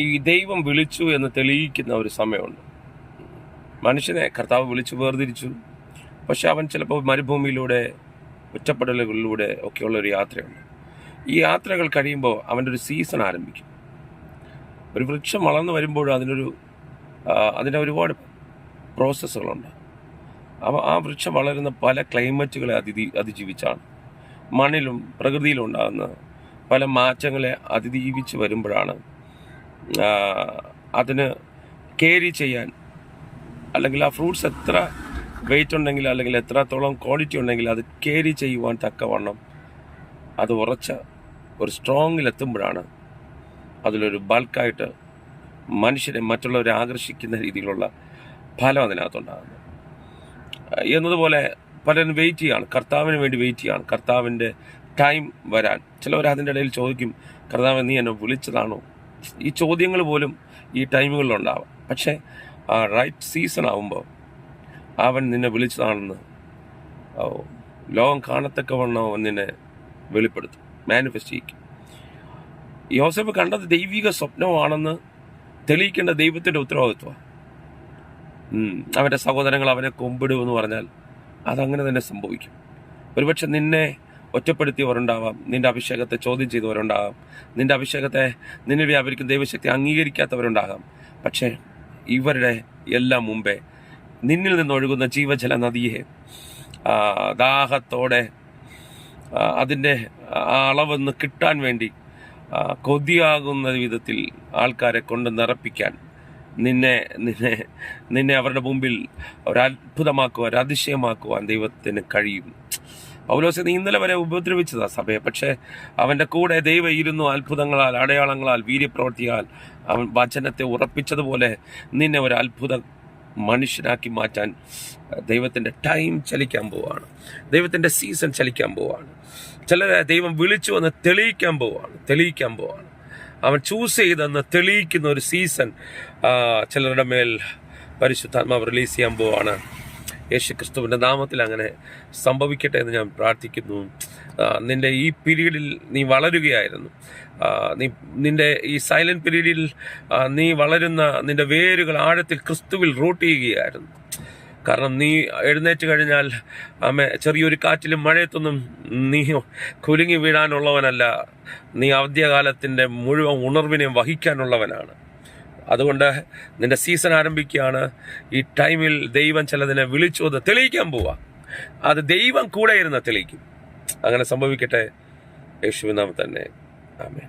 ഈ ദൈവം വിളിച്ചു എന്ന് തെളിയിക്കുന്ന ഒരു സമയമുണ്ട്. മനുഷ്യനെ കർത്താവ് വിളിച്ചു വേർതിരിച്ചു. പക്ഷെ അവൻ ചിലപ്പോൾ മരുഭൂമിയിലൂടെ, ഒറ്റപ്പെടലുകളിലൂടെ ഒക്കെയുള്ളൊരു യാത്രയുണ്ട്. ഈ യാത്രകൾ കഴിയുമ്പോൾ അവൻ്റെ ഒരു സീസൺ ആരംഭിക്കും. ഒരു വൃക്ഷം വളർന്നു വരുമ്പോഴും അതിൻ്റെ ഒരുപാട് പ്രോസസ്സുകളുണ്ട്. ആ വൃക്ഷം വളരുന്ന പല ക്ലൈമറ്റുകളെ അതിജീവിച്ചാണ്. മണ്ണിലും പ്രകൃതിയിലും ഉണ്ടാകുന്ന പല മാറ്റങ്ങളെ അതിജീവിച്ച് വരുമ്പോഴാണ് അതിന് ക്യാരി ചെയ്യാൻ, അല്ലെങ്കിൽ ആ ഫ്രൂട്ട്സ് എത്ര വെയിറ്റ് ഉണ്ടെങ്കിൽ, അല്ലെങ്കിൽ എത്രത്തോളം ക്വാളിറ്റി ഉണ്ടെങ്കിൽ അത് ക്യാരി ചെയ്യുവാൻ തക്കവണ്ണം അത് ഉറച്ച ഒരു സ്ട്രോങ്ങിലെത്തുമ്പോഴാണ് അതിലൊരു ബൾക്കായിട്ട് മനുഷ്യരെ, മറ്റുള്ളവരെ ആകർഷിക്കുന്ന രീതിയിലുള്ള ഫലം അതിനകത്തുണ്ടാകുന്നത്. എന്നതുപോലെ പലരും വെയിറ്റ് ചെയ്യാണ്, കർത്താവിന് വേണ്ടി വെയിറ്റ് ചെയ്യാണ്, കർത്താവിൻ്റെ ടൈം വരാൻ. ചിലവർ അതിൻ്റെ ഇടയിൽ ചോദിക്കും, കർത്താവ് നീ എന്നെ വിളിച്ചതാണോ? ഈ ചോദ്യങ്ങൾ പോലും ഈ ടൈമുകളിലുണ്ടാവാം. പക്ഷേ ആ റൈറ്റ് സീസൺ ആകുമ്പോൾ അവൻ നിന്നെ വിളിച്ചതാണെന്ന് ലോകം കാണത്തക്കവണ്ണം അവൻ നിന്നെ വെളിപ്പെടുത്തും, മാനിഫെസ്റ്റ് ചെയ്യിക്കും. യോസേഫ് കണ്ടത് ദൈവിക സ്വപ്നമാണെന്ന് തെളിയിക്കേണ്ട ദൈവത്തിൻ്റെ ഉത്തരവാദിത്വമാണ്. അവൻ്റെ സഹോദരങ്ങൾ അവനെ കൊമ്പിടുമെന്ന് പറഞ്ഞാൽ അതങ്ങനെ തന്നെ സംഭവിക്കും. ഒരുപക്ഷെ നിന്നെ ഒറ്റപ്പെടുത്തിയവരുണ്ടാവാം, നിന്റെ അഭിഷേകത്തെ ചോദ്യം ചെയ്തവരുണ്ടാകാം, നിന്റെ അഭിഷേകത്തെ നിന്നെ വ്യാപരിക്കുന്ന ദൈവശക്തി അംഗീകരിക്കാത്തവരുണ്ടാകാം. പക്ഷേ ഇവരുടെ എല്ലാം മുമ്പേ നിന്നിൽ നിന്നൊഴുകുന്ന ജീവജല നദിയെ ദാഹത്തോടെ അതിൻ്റെ അളവെന്ന് കിട്ടാൻ വേണ്ടി കൊതിയാകുന്ന വിധത്തിൽ ആൾക്കാരെ കൊണ്ട് നിറപ്പിക്കാൻ നിന്നെ അവരുടെ മുമ്പിൽ ഒരത്ഭുതമാക്കുവാൻ, ഒരതിശയമാക്കുവാൻ ദൈവത്തിന് കഴിയും. പൗലോസെ നീ ഇന്നലെ വരെ ഉപദ്രവിച്ചതാ സഭയെ, പക്ഷേ അവൻ്റെ കൂടെ ദൈവം ഇരുന്നു. അത്ഭുതങ്ങളാൽ, അടയാളങ്ങളാൽ, വീര്യപ്രവൃത്തിയാൽ അവൻ വചനത്തെ ഉറപ്പിച്ചതുപോലെ നിന്നെ ഒരു അത്ഭുത മനുഷ്യനാക്കി മാറ്റാൻ ദൈവത്തിൻ്റെ ടൈം ചലിക്കാൻ പോവാണ്. ദൈവത്തിൻ്റെ സീസൺ ചലിക്കാൻ പോവാണ്. ചിലരെ ദൈവം വിളിച്ചു എന്ന് തെളിയിക്കാൻ പോവാണ്. അവൻ ചൂസ് ചെയ്തെന്ന് തെളിയിക്കുന്ന ഒരു സീസൺ ചിലരുടെ മേൽ പരിശുദ്ധാത്മാവ് റിലീസ് ചെയ്യാൻ പോവാണ്. യേശു ക്രിസ്തുവിൻ്റെ നാമത്തിൽ അങ്ങനെ സംഭവിക്കട്ടെ എന്ന് ഞാൻ പ്രാർത്ഥിക്കുന്നു. നിൻ്റെ ഈ പീരീഡിൽ നീ വളരുകയായിരുന്നു. നിൻ്റെ ഈ സൈലന്റ് പീരീഡിൽ നീ വളരുന്ന നിൻ്റെ വേരുകൾ ആഴത്തിൽ ക്രിസ്തുവിൽ റൂട്ട് ചെയ്യുകയായിരുന്നു. കാരണം നീ എഴുന്നേറ്റ് കഴിഞ്ഞാൽ ചെറിയൊരു കാറ്റിലും മഴയത്തൊന്നും നീ കുലുങ്ങി വീഴാനുള്ളവനല്ല. നീ അവധ്യകാലത്തിൻ്റെ മുഴുവൻ ഉണർവിനെയും വഹിക്കാനുള്ളവനാണ്. അതുകൊണ്ട് നിന്റെ സീസൺ ആരംഭിക്കുകയാണ്. ഈ ടൈമിൽ ദൈവം ചിലതിനെ വിളിച്ചു അത് തെളിയിക്കാൻ പോവാ. അത് ദൈവം കൂടെ ഇരുന്ന് തെളിയിക്കും. അങ്ങനെ സംഭവിക്കട്ടെ യേശുവിൻ നാമത്തിൽ തന്നെ. ആമേൻ.